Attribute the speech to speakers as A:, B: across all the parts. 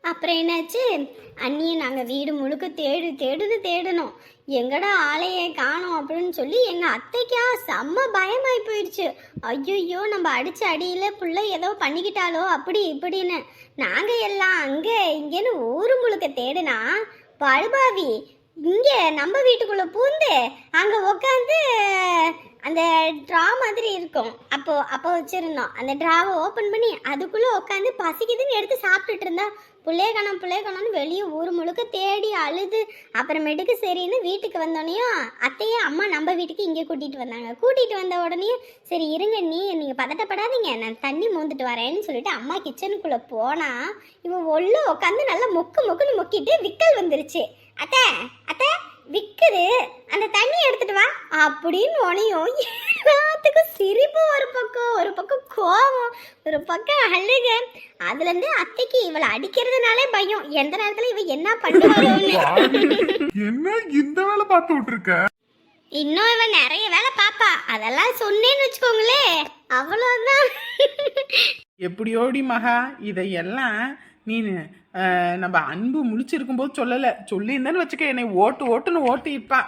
A: அப்புறம் என்னாச்சு, அண்ணியை நாங்கள் வீடு முழுக்க தேடணும். எங்கடா ஆளையே காணோம் அப்படின்னு சொல்லி எங்கள் அத்தைக்கா செம்ம பயமாகி போயிடுச்சு. ஐயோ நம்ம அடித்த அடியில் புள்ள ஏதோ பண்ணிக்கிட்டாலோ அப்படி இப்படின்னு. நாங்கள் எல்லாம் அங்கே இங்கேன்னு ஊரு முழுக்க தேடுனா பழுபாவி இங்கே நம்ம வீட்டுக்குள்ளே பூந்து அங்கே உட்காந்து அந்த ட்ரா மாதிரி இருக்கும், அப்போ வச்சுருந்தோம். அந்த ட்ராவை ஓப்பன் பண்ணி அதுக்குள்ளே உட்காந்து பசிக்குதுன்னு எடுத்து சாப்பிட்டுட்டு இருந்தா. பிள்ளைய காணோம்னு வெளியே ஊர் முழுக்க தேடி அழுது அப்புறமேட்டுக்கு சரின்னு வீட்டுக்கு வந்தோடனையும் அத்தையே அம்மா நம்ம வீட்டுக்கு இங்கே கூட்டிகிட்டு வந்தாங்க. கூட்டிகிட்டு வந்த உடனே சரி இருங்க நீங்கள் பதட்டப்படாதீங்க, நான் தண்ணி மோந்துட்டு வரேன்னு சொல்லிட்டு அம்மா கிச்சனுக்குள்ளே போனால் இவன் உள்ள உட்காந்து நல்லா மொக்குன்னு மொக்கிட்டு விக்கல் வந்துருச்சு. அத்தை அத்தை விக்குது, அந்த தண்ணி எடுத்துட்டு வா அப்படின்னு உனையும். எல்லாத்துக்கும் சிரிப்பு ஒரு பக்கம் கோபம், ஒரு பக்கம் அழுக. அதுல இருந்து அத்தைக்கு இவளை அடிக்கிறதுனாலே பயம், எந்த நேரத்துல இவ என்ன பண்ணுவாங்க.
B: என்ன இந்த வேலை பார்த்து விட்டுருக்க?
A: இன்னும் இவன் நிறைய வேலை பாப்பா, அதெல்லாம் சொன்னேன்னு வச்சுக்கோங்களே அவ்வளவுதான்.
C: எப்படியோடி மகா இதையெல்லாம் நீ நம்ம அன்பு முழிச்சிருக்கும் போது சொல்லல, சொல்லியிருந்தேன்னு வச்சுக்க என்னை ஓட்டுன்னு ஓட்டிப்பா.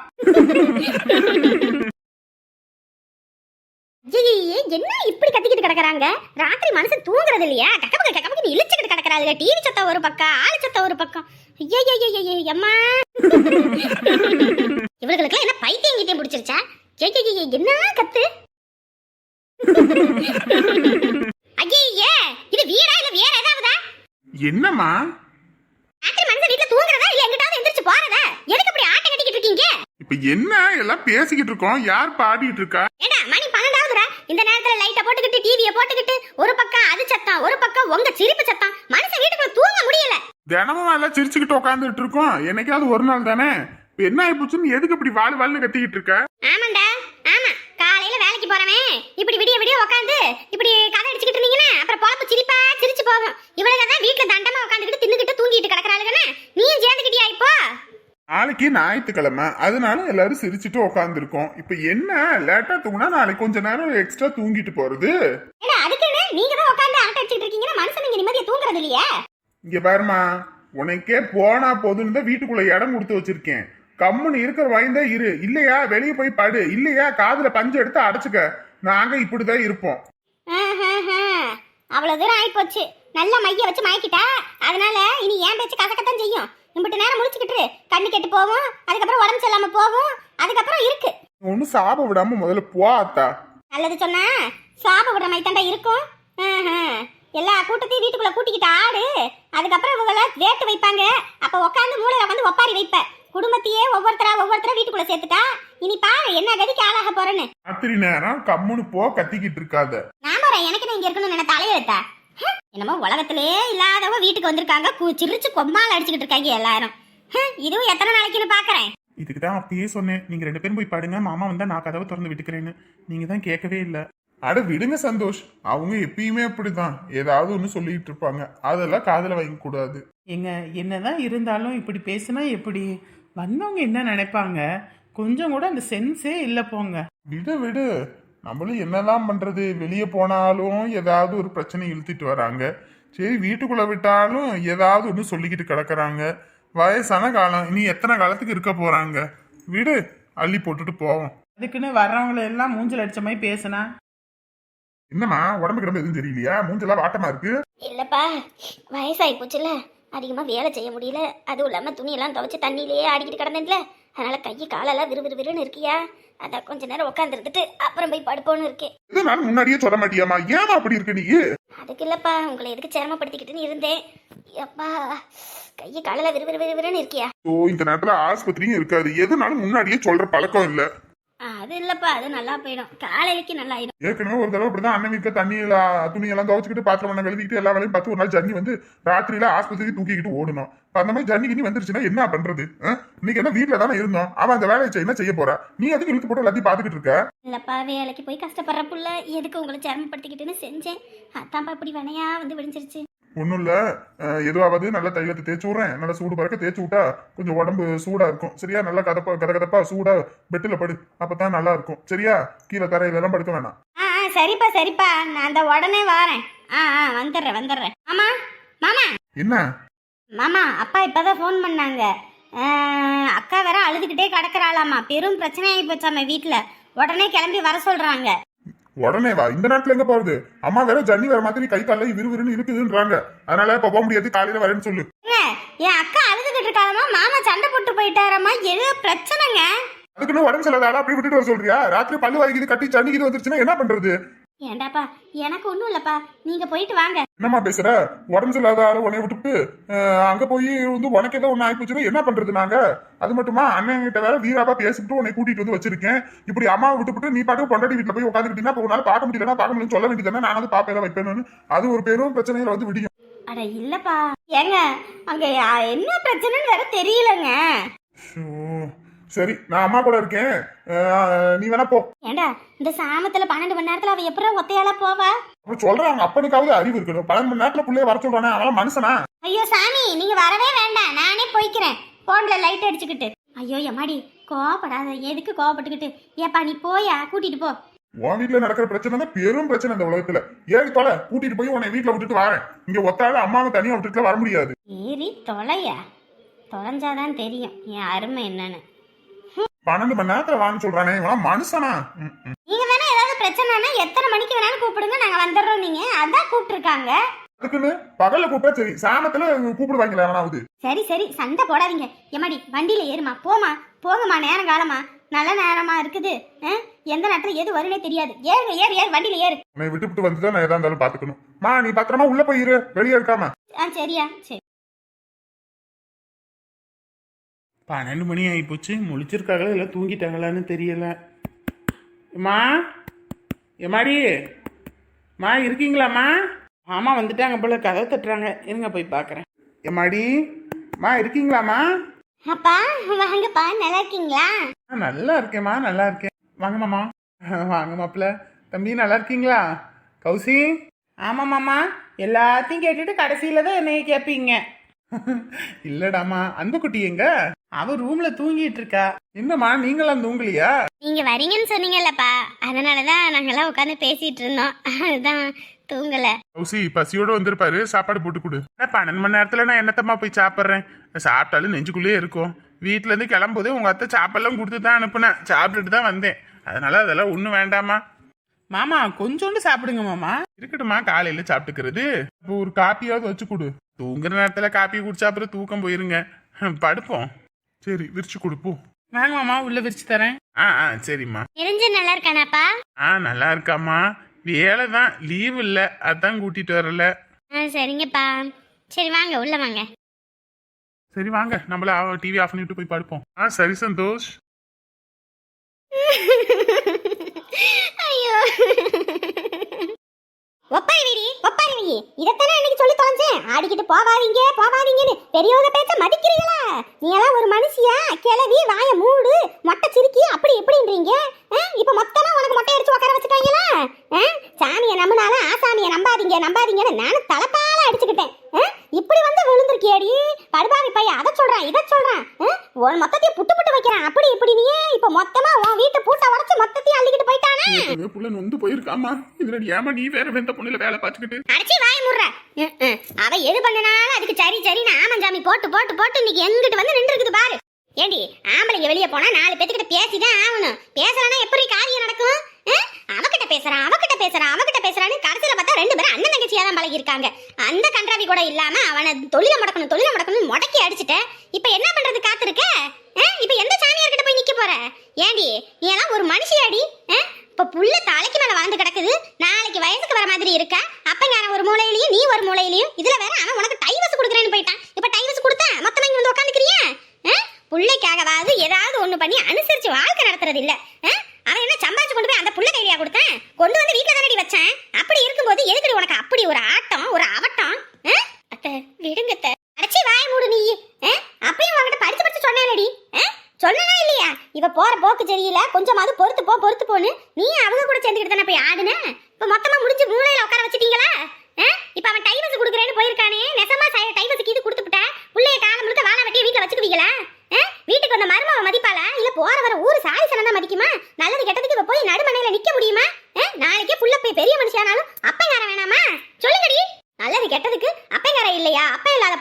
A: என்ன இப்படி கத்திக்கிட்டு கிடக்குறாங்க? ராத்திரி மனுஷன் தூங்குறது இல்லையா? கக்கபக்கு இழுச்சுக்கிட்டு கிடக்குறாங்க. டிவி சத்தம் ஒரு பக்கம், ஆளு சத்தம் ஒரு பக்கம். அம்மா இவர்களுக்கு என்ன பைத்தியம் கிட்டே பிடிச்சிருச்சா? என்ன கத்து? ஐயே இது வீடா இல்ல வேற ஏதாவதா?
B: என்னம்மா
A: ராத்திரி மனுஷன் வீட்டுல தூங்குறதா இல்ல எங்கிட்டாவது எந்திரிச்சு போறதா? எதுக்கு இப்படி ஆட்டம் கட்டிக்கிட்டு இருக்கீங்க?
B: இப்ப என்ன எல்லாம் பேசிக்கிட்டு இருக்கோம், யார் பாடிட்டு இருக்கா?
A: ஏடா மணி 12 இந்த நேரத்துல லைட்ட போட்டுக்கிட்டு டிவியை போட்டுக்கிட்டு ஒரு பக்கம் அது சத்தம் ஒரு பக்கம் உங்க சிரிப்பு சத்தம். மனுஷன் வீட்டுக்குள்ள தூங்க முடியல.
B: தினமும் எல்லாம் சிரிச்சுக்கிட்டு உட்காந்துட்டு இருக்கோம், என்னைக்காவது ஒரு நாள் தானே. இப்ப என்ன ஆயிப்போச்சுன்னு எதுக்கு இப்படி வாழ்னு கத்திக்கிட்டு இருக்க?
A: ஆமாண்டா ஆமா, காலையில வேலைக்கு போறவன் இப்படி விடிய உட்காந்து இப்படி கதை அடிச்சுக்கிட்டு இருந்தீங்கன்னா அப்புறம் பொழப்பு சிரிச்சு போகும். இவளுக்கு தான் வீட்டுல தண்டமா உட்காந்துக்கிட்டு தின்னுக்கிட்டு தூங்கிட்டு கிடக்குறாளுங்கன்னு நீயும் சேர்ந்துக்கிட்டியா இப்போ?
B: நாளைக்கு ஞாயிற்றுக்கிழமை, அதனால எல்லாரும் சிரிச்சுட்டு உட்காந்துருக்கோம். இப்ப என்ன லேட்டா தூங்கினா நாளைக்கு கொஞ்ச நேரம் எக்ஸ்ட்ரா தூங்கிட்டு போறது.
A: அதுக்குன்னு நீங்க தான் உட்காந்து ஆட்ட அடிச்சுட்டு இருக்கீங்கன்னா மனுஷன் நீங்க நிம்மதியா தூங்குறது இல்லையா?
B: இங்க பாருமா, உனக்கே போனா போதுன்னு தான் வீட்டுக்குள்ள இடம் கொடுத்து வச்சிருக்கேன். கம்முன்னு இருக்கிற வாய்ந்தா இரு, இல்லையா வெளியே போய் படு, இல்லையா காதுல பஞ்சு எடுத்து அடைச்சுக்க. நாங்க இப்படிதான் இருப்போம்.
A: அவ்வளவு தூரம் ஆயிப்போச்சு. நல்ல மைய வச்சு மயக்கிட்டா, அதனால இனி ஏன் பேச்சு கசக்கத்தான் செய்யும். இம்பிட்டு நேரம் முடிச்சுக்கிட்டு கண்ணு கெட்டு போவோம், அதுக்கப்புறம் உடம்பு செல்லாம போவோம், அதுக்கப்புறம் இருக்கு.
B: ஒன்னும் சாப விடாம முதல்ல போ அத்தா.
A: நல்லது சொன்னா சாப விடுற மாதிரி தாண்டா இருக்கும். எல்லா கூட்டத்தையும் வீட்டுக்குள்ள கூட்டிக்கிட்டு ஆடு, அதுக்கப்புறம் இவங்கள வேட்டு வைப்பாங்க. அப்ப உட்காந்து மூளையில வந்து ஒப்பாரி வைப்ப. குடும்பத்தையே ஒவ்வொருத்தரா ஒவ்வொருத்தரா சேர்த்துட்டா இனி பாரு என்ன கதிக்கு ஆளாக போறேன்னு.
B: ராத்திரி நேரம் கம்முன்னு போ, கத்திக்கிட்டு இருக்காத.
A: நான் போறேன், எனக்கு நான் இங்க இருக்கணும்னு என்ன தலையெழுத்தா? என்னமோ உலகத்திலே இல்லாதவ வீட்டுக்கு வந்திருக்காங்க, சிரிச்சு கொம்மால அடிச்சுக்கிட்டு இருக்காங்க எல்லாரும். இதுவும் எத்தனை நாளைக்குன்னு பாக்குறேன்.
B: இதுக்குதான் அப்பயே சொன்னேன், நீங்க 2 பேரும் போய் பாடுங்க, மாமா வந்தா நான் கதவை திறந்து விட்டுக்கிறேன்னு. நீங்க தான் கேட்கவே இல்ல. அட விடுங்க சந்தோஷ், அவங்க எப்பயுமே அப்படிதான் ஏதாவது ஒண்ணு சொல்லிட்டு இருப்பாங்க, அதெல்லாம் காதுல வாங்க கூடாது.
C: எங்க என்னதான் இருந்தாலும் இப்படி பேசினா எப்படி? வந்தவங்க என்ன நினைப்பாங்க? கொஞ்சம் கூட அந்த சென்ஸே இல்ல போங்க.
B: விடு நம்மளும் என்னெல்லாம் பண்றது, வெளியே போனாலும் ஏதாவது ஒரு பிரச்சனை இழுத்துட்டு வராங்க. சரி வீட்டுக்குள்ள விட்டாலும் ஏதாவது ஒண்ணு சொல்லிக்கிட்டு கிடக்குறாங்க. வயசான காலம், இனி எத்தனை காலத்துக்கு இருக்க போறாங்க? விடு, அள்ளி போட்டுட்டு போவோம்.
C: அதுக்குன்னு வர்றவங்களை எல்லாம் மூஞ்சல் அடிச்ச மாதிரி பேசினா
B: என்னம்மா உடம்பு கிடம்பு எதுவும் தெரியலையா? மூஞ்செல்லாம் வாட்டமா இருக்கு.
A: இல்லப்பா, வயசாகி போச்சுல, அதிகமா வேலை செய்ய முடியல. அதுவும் இல்லாம துணியெல்லாம் துவைச்சு தண்ணியிலேயே ஆடிக்கிட்டு கிடந்தேன்ல, அதனால கை காலெல்லாம் விறுவிறுன்னு இருக்கியா? அதான் கொஞ்ச நேரம் உட்காந்து இருந்துட்டு அப்புறம் போய் படுப்போன்னு இருக்கேன்.
B: இதனால முன்னாடியே சொல்ல மாட்டியாமா? ஏமா அப்படி இருக்க நீ?
A: அதுக்கு இல்லப்பா, உங்களை எதுக்கு சிரமப்படுத்திக்கிட்டுன்னு இருந்தேன். அப்பா கையை காலெல்லாம் விறுவிறுன்னு இருக்கியா?
B: ஓ, இந்த நேரத்துல ஆஸ்பத்திரியும் இருக்காது, எதுனாலும் முன்னாடியே சொல்ற பழக்கம் இல்ல.
A: அது இல்லப்பா, அது நல்லா போயிடும், காலையிலக்கு நல்லா ஆயிடும்.
B: ஏற்கனவே ஒரு தடவை அப்படிதான் அண்ணன் வீட்டுல தண்ணியில துணியெல்லாம் துவச்சிக்கிட்டு பாத்திரம் பண்ண கழுவிக்கிட்டு எல்லா வேலையும் பார்த்து ஒரு நாள் ஜன்னி வந்து ராத்திரியில ஆஸ்பத்திரி தூக்கிக்கிட்டு ஓடணும். அந்த மாதிரி ஜன்னி கிண்ணி வந்துருச்சுன்னா என்ன பண்றது? இன்னைக்கு என்ன வீட்டுல தானே இருந்தோம், அவன் அந்த வேலையை என்ன செய்ய போறா? நீ அதுக்கு இழுத்து போட்டு எல்லாத்தையும் பாத்துக்கிட்டு இருக்க.
A: இல்லப்பா, வேலைக்கு போய் கஷ்டப்படுற புள்ள எதுக்கு உங்களை சிரமப்படுத்திக்கிட்டுன்னு செஞ்சேன். அதான்ப்பா இப்படி வினையா வந்து விடிஞ்சிருச்சு.
B: ஒன்றும் இல்லை, எதுவாவது நல்ல தைலத்தை தேய்ச்சி விட்றேன், நல்லா சூடு பறக்க தேய்ச்சி விட்டா கொஞ்சம் உடம்பு சூடா இருக்கும். சரியா? நல்லா கதப்பா சூடா பெட்டில் படு, அப்பதான் நல்லா இருக்கும். சரியா? கீழே தரையிலலாம் படுக்க வேணாம்.
A: சரிப்பா நான் அந்த உடனே வாரேன். வந்துடுறேன் மாமா மாமா
B: என்ன
A: மாமா அப்பா இப்பதான் ஃபோன் பண்ணாங்க. அக்கா வேற அழுதுகிட்டே கிடக்குறாளாமா, பெரும் பிரச்சனை ஆகி போச்சாம வீட்டுல. உடனே கிளம்பி வர சொல்றாங்க.
B: உடனே வா, இந்த நாட்டுல எங்க போறது? அம்மா வேற ஜன்னி வேற மாதிரி கை கால விறுவிறுன்னு இருக்குதுன்றாங்க. அதனால இப்ப போக முடியாது, காலையில வரேன்னு சொல்லு.
A: என் அக்கா அழுதுகிட்டு இருக்காளமா, மாமா சண்டை போட்டு போயிட்டாராமா, ஏதோ பிரச்சனைங்க.
B: அதுக்குன்னு உடம்பு சொல்லாத அப்படி விட்டுட்டு வர சொல்றியா? ராத்திரி பல்லு வாங்கிது கட்டி ஜன்னி இது வந்துருச்சுன்னா என்ன பண்றது?
A: ஏண்டாப்பா, எனக்கு ஒண்ணும் இல்லப்பா, நீங்க போயிட்டு வாங்க.
B: என்னம்மா பேசுற? உடம்பு சொல்லாத ஆளு உன்னை விட்டுட்டு அங்க போய் வந்து உனக்கு ஏதோ ஒண்ணு ஆயிப்போச்சுன்னா என்ன பண்றது நாங்க? அது மட்டுமா அண்ணன் கிட்ட வேற வீராப்பா பேசிட்டு உன்னை கூட்டிட்டு வந்து வச்சிருக்கேன். இப்படி அம்மாவை விட்டுவிட்டு நீ பாட்டு பொண்டாட்டி வீட்டுல போய் உட்காந்துக்கிட்டீங்கன்னா அப்ப உன்னால பார்க்க முடியலன்னு சொல்ல வேண்டியதானே? நான் வந்து பாப்பேன் வைப்பேன்னு. அது ஒரு பெரும் பிரச்சனையில வந்து விடியும்.
A: அட இல்லப்பா, ஏங்க அங்க என்ன பிரச்சனைன்னு வேற தெரியலங்க.
B: சரி, நான் அம்மா கூட இருக்கேன், நீ வேணா போ.
A: ஏண்டா இந்த சாமத்துல 12 மணி நேரத்துல அவ எப்பறம் ஒத்தையால போவா?
B: சொல்றேன், அவங்க அப்பனுக்காவது அறிவு இருக்கணும். 12 மணி நேரத்துல பிள்ளைய வர சொல்றானே, அவன் மனுஷனா?
A: ஐயோ சாமி, நீங்க வரவே வேண்டாம், நானே போய்க்கிறேன். போன்ல லைட் அடிச்சுக்கிட்டு. ஐயோ எம்மாடி, கோவப்படாத, எதுக்கு கோவப்பட்டுக்கிட்டு? ஏப்பா நீ போயா, கூட்டிட்டு போ.
B: உன் வீட்டுல நடக்கிற பிரச்சனை தான் பெரும் பிரச்சனை இந்த உலகத்துல. ஏறி தொலை, கூட்டிட்டு போய் உன்னை வீட்டுல விட்டுட்டு வரேன். இங்க ஒத்தால அம்மாவை தனியா விட்டுட்டு வர முடியாது.
A: ஏறி தொலையா, தொலைஞ்சாதான் தெரியும் என் அருமை என்னன்னு.
B: 12 மணி நேரத்துல வான்னு சொல்றானே, இவன் மனுஷனா?
A: நீங்க வேணா ஏதாவது பிரச்சனைனா எத்தனை மணிக்கு வேணாலும் கூப்பிடுங்க, நாங்க வந்துடுறோம். நீங்க அதான் கூப்பிட்டுருக்காங்க.
B: அதுக்குன்னு பகல்ல கூப்பிட்டா சரி, சாமத்துல கூப்பிடுவாங்களா எவனாவது?
A: சரி சரி, சண்டை போடாதீங்க. எம்மாடி வண்டியில ஏறுமா, போமா போங்கம்மா, நேரம் காலமா நல்ல நேரமா இருக்குது. எந்த நேரத்துல எது வருனே தெரியாது. ஏறுங்க, ஏறு ஏறு, வண்டியில ஏறு.
B: உன்னை விட்டுவிட்டு வந்துதான் நான் எதா இருந்தாலும் பாத்துக்கணும். மா நீ பத்திரமா உள்ள போயிரு, வெளியே இருக்காம.
A: சரியா, சரி.
C: 12 மணி ஆகி போச்சு. முழிச்சிருக்காங்களா இல்லை தூங்கிட்டாங்களான்னு தெரியல. அம்மா, எம்மாடி மா இருக்கீங்களாம்மா? மாமா வந்துட்டாங்க போல, கதை தட்டுறாங்க. இருங்க போய் பார்க்குறேன். எம்மாடி மா இருக்கீங்களாம்மா?
A: அப்பா வாங்கப்பா, நல்லா இருக்கீங்களா?
C: நல்லா இருக்கேம்மா, நல்லா இருக்கேன். வாங்க மாமா. வாங்க மாப்பிள்ள. தம்பி நல்லா இருக்கீங்களா? கௌசி? ஆமாம் மாமா, எல்லாத்தையும் கேட்டுட்டு கடைசியில தான் என்னைய கேட்பீங்க. இல்லடாமா, அன்புக்குட்டி எங்க? அவ ரூம்ல தூங்கிட்டு இருக்கா. என்னம்மா நீங்களாம் தூங்கலையா?
A: நீங்க வரீங்கன்னு சொன்னீங்கல்லப்பா, அதனாலதான் நாங்கெல்லாம் உட்காந்து பேசிட்டு இருந்தோம், அதுதான் தூங்கல.
B: கௌசி பசியோட வந்திருப்பாரு, சாப்பாடு போட்டு கொடு.
C: 12 மணி நேரத்துல நான் என்னத்தம்மா போய் சாப்பிட்றேன்? சாப்பிட்டாலும் நெஞ்சுக்குள்ளேயே இருக்கும். வீட்டுல இருந்து கிளம்பும்போது உங்க அத்தை சாப்பாடுலாம் கொடுத்து தான் அனுப்புனேன், சாப்பிட்டுட்டு தான் வந்தேன். அதனால அதெல்லாம் ஒன்றும் வேண்டாமா. மாமா கொஞ்சோண்டு சாப்பிடுங்க மாமா. இருக்கட்டுமா, காலையில சாப்பிட்டுக்கிறது. இப்போ ஒரு காப்பியாவது வச்சு கொடு. தூங்குற நேரத்துல காப்பி குடிச்சா அப்புறம் தூக்கம் போயிருங்க. படுப்போம்.
B: சரி விரிச்சு கொடுப்போம்.
C: வாங்க மாமா, உள்ள விரிச்சு தரேன். சரிம்மா.
A: நிரஞ்சன் நல்லா இருக்கானாப்பா?
C: நல்லா இருக்காமா. வேலை தான், லீவ் இல்ல, அதான் கூட்டிட்டு வரல.
A: சரிங்கப்பா. சரி வாங்க, உள்ள வாங்க.
C: சரி வாங்க, நம்மள டிவி ஆஃப் பண்ணிட்டு போய் படுப்போம்.
B: சரி சந்தோஷ்.
A: ஐயோ ஒப்பாரி இதத்தானே அன்னைக்கு சொல்லி தொலைஞ்சேன். ஆடிக்கிட்டு போவாதீங்க போவாதீங்கன்னு பெரியவங்க பேச்ச மதிக்கிறீங்களா? நீ எல்லாம் ஒரு மனுஷியா? கிளவி வாய மூடு, மொட்டை சிரிக்கி அப்படி இப்படின்றீங்க. இப்ப மொத்தமா உனக்கு மொட்டை அடிச்சு உட்கார வச்சுட்டாங்களா? சாமியை நம்பினாலும் ஆசாமியை நம்பாதீங்கன்னு நானும் தலைப்பால அடிச்சுக்கிட்டேன். இப்படி வந்து விழுந்திருக்கியாடி படுபாவி பையன். அதை சொல்றான் இதை சொல்றான், ஒரு மொத்தத்தையும் புட்டு வைக்கிறான் அப்படி இப்படி. நீ இப்ப மொத்தமா உன் வீட்டு பூட்டை உடச்சு மொத்தத்தையும் அள்ளிக்கிட்டு போயிட்டானே.
C: புள்ள நொந்து போயிருக்காமா. இதுல ஏமா நீ வேற வெந்த பொண்ணுல வேலை பார்த்துக்கிட்டு?
A: அடிச்சு வாய முடுற. அவ எது பண்ணனாலும் அதுக்கு சரி சரின்னு ஆமஞ்சாமி போட்டு இன்னைக்கு எங்கிட்டு வந்து நின்று இருக்குது பாரு. ஏண்டி ஆம்பளைங்க வெளியே போனா 4 பேத்துக்கிட்ட பேசிதான் ஆகணும். பேசலன்னா எப்படி காரியம் நடக்கும்? அவகிட்ட பேசுறான்னு கடைசியில பார்த்தா 2 பேரும் அண்ணன் தங்கச்சியா தான் பழகி இருக்காங்க. அந்த கன்றாவி கூட இல்லாம அவனை தொழில முடக்கணும் முடக்கி அடிச்சுட்ட. இப்ப என்ன பண்றது காத்திருக்க? இப்ப எந்த சாமியார்கிட்ட போய் நிக்க போற? ஏண்டி நீ எல்லாம் ஒரு மனுஷியாடி? இப்ப புள்ள தலைக்கு மேல வாழ்ந்து கிடக்குது, நாளைக்கு வயசுக்கு வர மாதிரி இருக்க. அப்பங்காரன் ஒரு மூலையிலயும் நீ ஒரு மூலையிலயும். இதுல வேற அவன் உனக்கு டைவர்ஸ் கொடுக்குறேன்னு போயிட்டான். இப்ப டைவர்ஸ் கொடுத்தா மொத்தமா இங்க வந்து உட்காந்துக்கிறியா? புள்ளைக்காகவாது ஏதாவது ஒண்ணு பண்ணி அனுசரிச்சு வாழ்க்கை நடத்துறது இல்ல. அவன் என்ன சம்பாதிச்சு கொண்டு போய் அந்த புள்ள கையியா கொடுத்தேன்? கொண்டு வந்து வீட்டுல தானடி வச்சேன். அப்படி இருக்கும்போது எதுக்கு உனக்கு அப்படி ஒரு ஆட்டம் ஒரு அவட்டம்? அத்தை விடுங்கத்த. அடைச்சி வாய மூடு நீ. அப்பயும் உன்கிட்ட படிச்சு சொன்னேனடி, சொன்னா இல்லையா? இவ போற போக்கு சரியில்லை, கொஞ்சமாவது பொறுத்து போன்னு நீ அவங்க கூட சேர்ந்துக்கிட்டு தானே போய் ஆடுன. இப்ப மொத்தமா முடிஞ்சு மூளையில உட்கார வச்சுட்டீங்களா? இப்ப அவன் டைவர்ஸ் கொடுக்குறேன்னு போயிருக்கானே, நெசமா டைவர்ஸுக்கு இது கொடுத்துட்டா புள்ளைய காலம் முழுக்க வாழ வெட்டிய வீட்டுல வச்சுக்குவீங்களா? வீட்டுக்கு வந்த மருமவ மதிப்பாளா? இல்ல போற வர ஊரு சாரி சனந்தா மதிக்குமா? நல்லது கெட்டதுக்கு போய் நடுமனையில நிக்க முடியுமா? நாளைக்கே புள்ள போய் பெரிய மனுஷியானாலும் அப்பங்கார வேணாமா? சொல்லுங்க. நல்லது கெட்டதுக்கு அப்பங்கார இல்லையா, அப்பா இல்லாத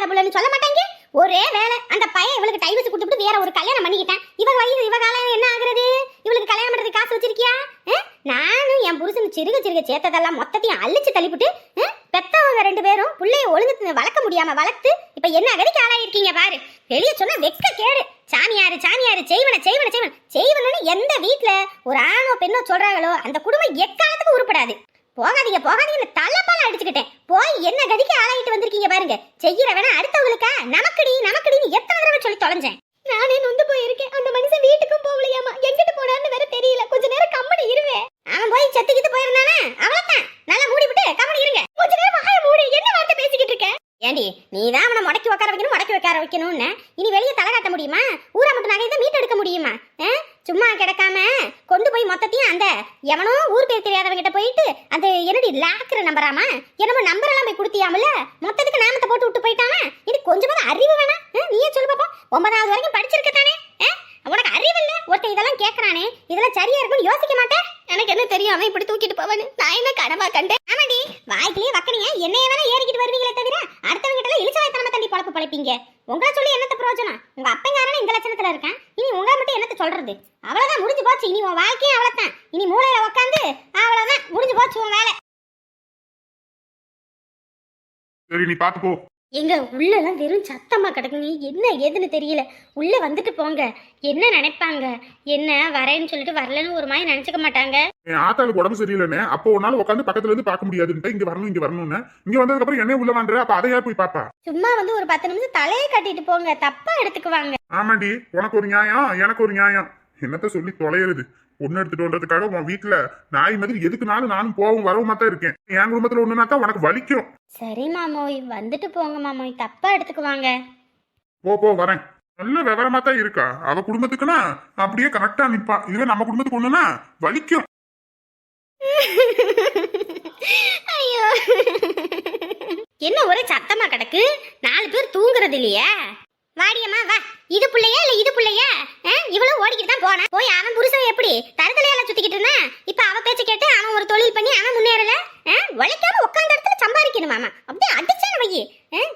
A: புள்ளன்னு சொல்ல மாட்டாங்க. ஒரே வேலை அந்த பையன் இவளுக்கு டைவர்ஸ் கொடுத்துட்டு வேற ஒரு கல்யாணம் பண்ணிக்கிட்டேன். இவ வயது இவ காலம் என்ன ஆகுறது? இவளுக்கு கல்யாணம் பண்றதுக்கு காசு வச்சிருக்கியா? நானும் என் புருஷன் சிறுக சேர்த்ததெல்லாம் மொத்தத்தையும் அழிச்சு தள்ளிவிட்டு பெத்தவங்க 2 பேரும் பிள்ளைய ஒழுங்கு வளர்க்க முடியாம வளர்த்து இப்ப என்ன கதைக்கு ஆளாயிருக்கீங்க பாரு. வெளியே சொன்னா வெக்க கேடு. சாமியாரு செய்வனு எந்த வீட்டுல ஒரு ஆணோ பெண்ணோ சொல்றாங்களோ அந்த குடும்பம் எக்காலத்துக்கு உருப்படாது. போகாதீங்க தலைப்பால அடிச்சுக்கிட்டேன். போய் என்ன கதிக்கு ஆளாயிட்டு வந்திருக்கீங்க பாருங்க. செய்யற வேணா அடுத்தவங்களுக்கா நமக்குடின்னு எத்தனை தடவை சொல்லி தொலைஞ்சேன். நானே நொந்து போயிருக்கேன். அந்த மனுஷன் வீட்டுக்கும் போகலையாமா, எங்கிட்டு போனான்னு வேற தெரியல. கொஞ்ச நேரம் கம்மனி இருவேன். அவன் போய் செத்துக்கிட்டு போயிருந்தானே, அவ்வளவுதான். நல்லா மூடி விட்டு கம்மனி இருங்க. கொஞ்ச நேரம் வாய மூடி. என்ன வார்த்தை பேசிக்கிட்டு இருக்க? ஏண்டி நீதான் அவனை முடக்கி உட்கார வைக்கணும்னு இனி வெளியே தலை காட்ட முடியுமா? ஊரா மட்டும் நகை தான் மீட்டு எடுக்க முடியுமா? சும்மா கிடக்காம கொண்டு போய் மொத்தத்தையும் அந்த எவனோ ஊர் பேர் தெரியாதவங்கிட்ட போயிட்டு அந்த என்னடி லாக்கிற நம்பராமா என்னமோ நம்பர் எல்லாம் போய் கொடுத்தியாமல மொத்தத்துக்கு நாமத்தை போட்டு விட்டு போயிட்டாமா. இது கொஞ்சமாவது அறிவு வேணா? நீயே சொல்லு பாப்பா. 9வது வரைக்கும் படிச்சிருக்கத்தானே? உனக்கு அறிவு இல்ல? ஒருத்தன் இதெல்லாம் கேட்கறானே, இதெல்லாம் சரியா இருக்கும்னு யோசிக்க மாட்டேன். எனக்கு என்ன தெரியும் அவன் இப்படி தூக்கிட்டு போவன்னு? நான் என்ன கடமா கண்டேன்? ஆமாடி, வாய்க்கிலேயே வக்கனியா என்னைய வேணா ஏறிக்கிட்டு வருவீங்களே தவிர அடுத்தவங்க கிட்ட இழிச்ச வாய்த்தனமா தண்டி பொழப்பு பழைப்பீங்க. உங்களை சொல்லி என்னத்த பிரயோஜனம்? உங்க அப்பங்காரன இந்த லட்சணத்துல இருக்கான். இனி உங்களை மட்டும் என்னத்த சொல்றது? அவ்வளவுதான், முடிஞ்சு போச்சு. இனி உன் வாழ்க்கையும் அவ்வளவுதான். இனி மூளையில உட்காந்து அவ்வளவுதான், முடிஞ்சு போச்சு உன் வேலை.
B: சரி, நீ பாத்து போ.
A: எங்க உள்ளெல்லாம் வெறும் சத்தமா கிடக்குங்க. என்ன ஏதுன்னு தெரியல. உள்ள வந்துட்டு போங்க. என்ன நினைப்பாங்க? என்ன வரேன்னு சொல்லிட்டு வரலன்னு ஒரு மாதிரி நினைச்சுக்க மாட்டாங்க.
B: என் ஆத்தாளுக்கு உடம்பு சரியில்லைன்னு அப்போ ஒரு நாள் உட்காந்து பக்கத்துல இருந்து பார்க்க முடியாதுன்னு இங்க வரணும்னு இங்க வந்ததுக்கு அப்புறம் என்ன உள்ள வாங்குற? அப்ப அதை யார் போய் பாப்பா?
A: சும்மா வந்து ஒரு 10 நிமிஷம் தலையை கட்டிட்டு போங்க. தப்பா எடுத்துக்குவாங்க.
B: ஆமாண்டி, உனக்கு ஒரு நியாயம், எனக்கு ஒரு நியாயம். என்னத்த சொல்லி தொலைகிறது? ஒண்ணு எடுத்துட்டு வந்ததுக்காக உன் வீட்டுல நாய் மாதிரி எதுக்குனாலும் நானும் போகவும் வரவும் தான் இருக்கேன். என் குடும்பத்துல ஒண்ணுனா தான் உனக்கு வலிக்கும்.
A: சரி மாமோய், வந்துட்டு போங்க மாமோய், தப்பா எடுத்துக்குவாங்க.
B: போ வரேன். நல்ல விவரமா தான் இருக்கா. அவ குடும்பத்துக்குன்னா அப்படியே கரெக்டா நிப்பா. இதுவே நம்ம குடும்பத்துக்கு ஒண்ணுனா வலிக்கும்.
A: ஐயோ, என்ன ஒரே சத்தமா கிடக்கு? 4 பேர் தூங்குறது இல்லையா? வாடியம்மா வா. இது புள்ளையா இல்ல இது புள்ளையா? இவளும் ஓடிக்கிட்டு தான் போனா. போய் அவன் புருஷன் எப்படி தரத்தலையால சுத்திக்கிட்டு இருந்தா, இப்ப அவ பேச்ச கேட்டு அவன் ஒரு தொழில் பண்ணி அவன் முன்னேறல. உழைக்காம உட்கார்ந்த இடத்துல சம்பாதிக்கணுமாமா. அப்படியே அடிச்சான வையி.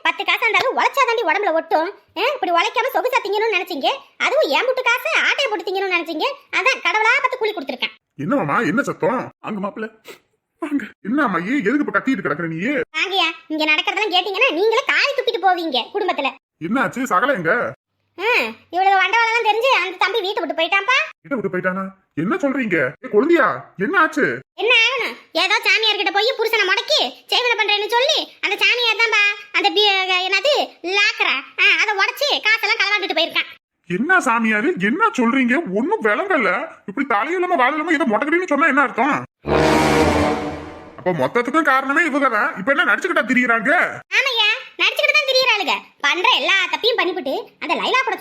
A: 10 காசு இருந்தாலும் உழைச்சாதாண்டி உடம்புல ஒட்டும். இப்படி உழைக்காம சொகுசா திங்கணும்னு நினைச்சீங்க. அதுவும் ஏன் புட்டு காசு ஆட்டையை போட்டு திங்கணும்னு நினைச்சீங்க. அதான் கடவுளா பார்த்து கூலி கொடுத்துருக்கேன்.
B: என்னமாமா, என்ன சத்தம்? அங்க மாப்பிள்ள என்ன அம்மாயி, எதுக்கு இப்ப கத்திட்டு கிடக்குற நீ?
A: வாங்கயா, இங்க நடக்கிறதெல்லாம் கேட்டீங்கன்னா நீங்களே காரி துப்பிட்டு போவீங்க குடும்பத்துல.
B: என்னாச்சு? சகல எங்க?
A: இவ்வளவு வண்டவாளம் தெரிஞ்சு அந்த தம்பி வீட்டை விட்டு போயிட்டான்ப்பா.
B: வீட்டை விட்டு போயிட்டானா? என்ன சொல்றீங்க? குழந்தையா? என்ன ஆச்சு?
A: என்ன ஆகணும்? ஏதோ சாமியார் கிட்ட போய் புருஷனை முடக்கி சேவனை பண்றேன்னு சொல்லி அந்த சாமியார் தான்பா அந்த என்னது லாக்கரா அதை உடச்சி காசெல்லாம் களவாண்டுட்டு போயிருக்கான்.
B: என்ன சாமியாரு, என்ன சொல்றீங்க? ஒன்னும் விளங்கல. இப்படி தலையில்லாம வாழலாம ஏதோ மொட்டக்கடின்னு சொன்னா என்ன அர்த்தம்? அப்ப மொத்தத்துக்கும் காரணமே இவங்கதான். இப்ப என்ன நடிச்சுக்கிட்டா திரியறாங்க?
A: ஆமையா, நடிச்சுக்கிட்டு தான் திரியறாளுங்க. பண்ற எல்லா தப்பையும் பண்ணிவிட்டு அந்த லைலா கூட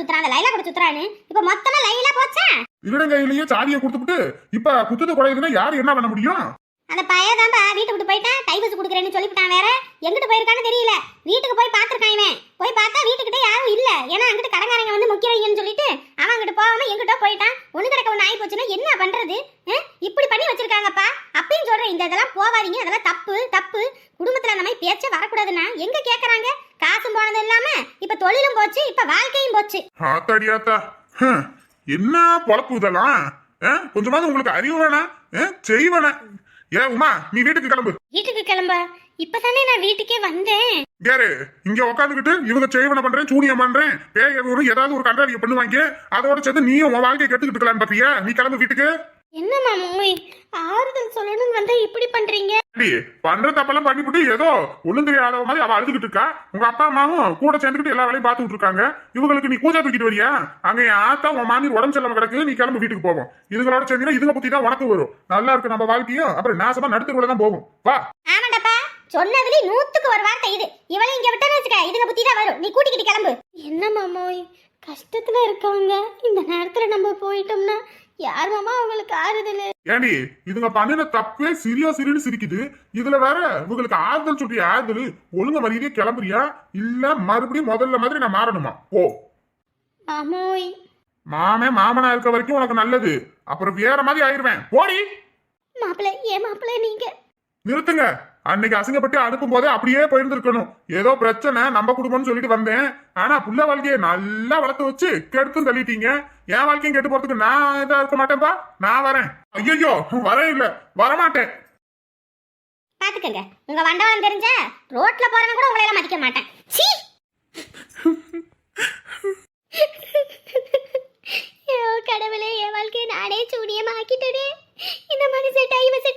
A: சுத்துறான்னு இப்ப மொத்தமா லைலா போச்சா?
B: இவன் கையிலேயே சாவியை கொடுத்துட்டு இப்ப குத்துது குறையுதுன்னா யாரு என்ன பண்ண முடியும்?
A: அந்த பையன் தான் வீட்டை விட்டு போயிட்டான். டைவர்ஸ் கொடுக்குறேன்னு சொல்லிவிட்டான். வேற எங்கிட்டு போயிருக்கான்னு தெரியல. வீட்டுக்கு போய் பாத்துருக்கான். இவன் போய் பார்த்தா வீட்டுக்கிட்ட யாரும் இல்ல. ஏன்னா அங்கிட்டு கடங்காரங்க வந்து முக்கியன்னு சொல்லிட்டு அவன் அங்கிட்டு போகாம எங்கிட்ட போயிட்டான். ஒண்ணு கிடக்க ஒண்ணு ஆகி போச்சுன்னா என்ன பண்றது? இப்படி பண்ணி வச்சிருக்காங்கப்பா அப்படின்னு சொல்றேன். இதெல்லாம் போவாதீங்க, அதெல்லாம் தப்பு. குடும்பத்துல அந்த மாதிரி பேச்சே வரக்கூடாதுன்னா எங்க கேக்குறாங்க? காசும் போனது இல்லாம இப்ப தொழிலும் போச்சு, இப்ப வாழ்க்கையும் போச்சு.
B: ஆத்தாடியாத்தா, என்ன பொழப்பு இதெல்லாம்? கொஞ்சமாவது உங்களுக்கு அறிவு வேணா? செய்வன. ஏன் உமா, நீ வீட்டுக்கு கிளம்பு.
A: வீட்டுக்கு கிளம்ப? இப்பதானே நான் வீட்டுக்கே வந்தேன்.
B: யாரு இங்க உட்காந்துக்கிட்டு இவங்க செய்வன பண்றேன், சூனியம் பண்றேன், ஏதாவது ஒரு கண்டாரியை பண்ணுவாங்க. அதோட சேர்த்து நீயும் உன் வாழ்க்கையை கெடுத்துக்கிட்டு இருக்கலாம் பாத்தியா? நீ கிளம்பு வீட்டுக்கு.
A: என்ன மாமோய், ஆறுதல் சொல்லணும்னு வந்தா இப்படி பண்றீங்க?
B: பண்ற தப்பெல்லாம் பண்ணிவிட்டு ஏதோ ஒண்ணும் தெரியாத மாதிரி அவ அழுதுகிட்டு இருக்கா. உங்க அப்பா அம்மாவும் கூட சேர்ந்துக்கிட்டு எல்லா வேலையும் பார்த்துட்டு இருக்காங்க. இவங்களுக்கு நீ கூஜா தூக்கிட்டு வரியா? அங்க என் ஆத்தா உன் மாமி உடம்பு செல்லாம கிடக்கு. நீ கிளம்பு வீட்டுக்கு போவோம். இதுகளோட சேர்ந்தீங்கன்னா இதுங்க பத்தி தான் உனக்கு வரும். நல்லா இருக்கு நம்ம வாழ்க்கையும். அப்புறம் நாசமா நடுத்துக்குள்ள தான் போகும். வா.
A: ஆமாண்டப்பா, சொன்னதுல 100க்கு ஒரு வார்த்தை இது. இவளை இங்க விட்டா வச்சுக்க, இதுங்க பத்தி தான் வரும். நீ கூட்டிக்கிட்டு கிளம்பு. என்ன மாமோய், கஷ்டத்துல இருக்காங்க. இந்த நேரத்துல நம்ம போயிட்டோம்னா யார் மாமா அவங்களுக்கு ஆறுதல்?
B: ஏண்டி இதுங்க பண்ணின தப்பே சிரின்னு சிரிக்குது. இதுல வேற இவங்களுக்கு ஆறுதல் சொல்றியா? ஆறுதல் ஒழுங்க மரியாதையே கிளம்புறியா இல்ல மறுபடியும் முதல்ல மாதிரி நான் மாறணுமா? ஓ
A: மாமோய்,
B: மாமனா இருக்க வரைக்கும் உனக்கு நல்லது. அப்புறம் வேற மாதிரி ஆயிருவேன். போடி.
A: மாப்பிள்ளை, ஏன் மாப்பிள்ளை நீங்க?
B: நிறுத்துங்க. அன்னைக்கு அசிங்கப்பட்டு அனுப்பும் போதே அப்படியே போயிருந்திருக்கணும். ஏதோ பிரச்சனை நம்ம குடும்பம்னு சொல்லிட்டு வந்தேன். ஆனா புள்ள வாழ்க்கையை நல்லா வளர்த்து வச்சு கெடுத்தும் தள்ளிட்டீங்க. என் வாழ்க்கையும் கெட்டு போறதுக்கு நான் இதா இருக்க மாட்டேன்பா. நான் வரேன். ஐயோ வரேன் இல்ல, வரமாட்டேன்.
A: பாத்துக்கங்க, உங்க வண்டவாளம் தெரிஞ்ச ரோட்ல போறவங்க கூட உங்களை எல்லாம் மதிக்க மாட்டேன். சீ! ஐயோ கடவுளே, என் வாழ்க்கையை நானே சூனியமாக்கிட்டதே. இந்த மனுஷன் டைவர்ஸ்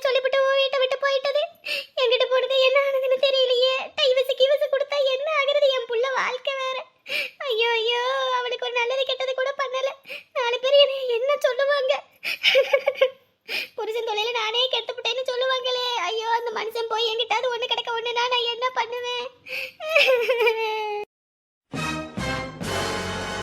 A: சொல்லிவிட்டு வீட்டை விட்டு போயிட்டது. எங்கிட்ட போனது என்ன ஆனதுன்னு தெரியலையே. டைவர்ஸ் கொடுத்தா என்ன ஆகுறது? என் புள்ள வாழ்க்கை வேற. ஐயோ ஐயோ.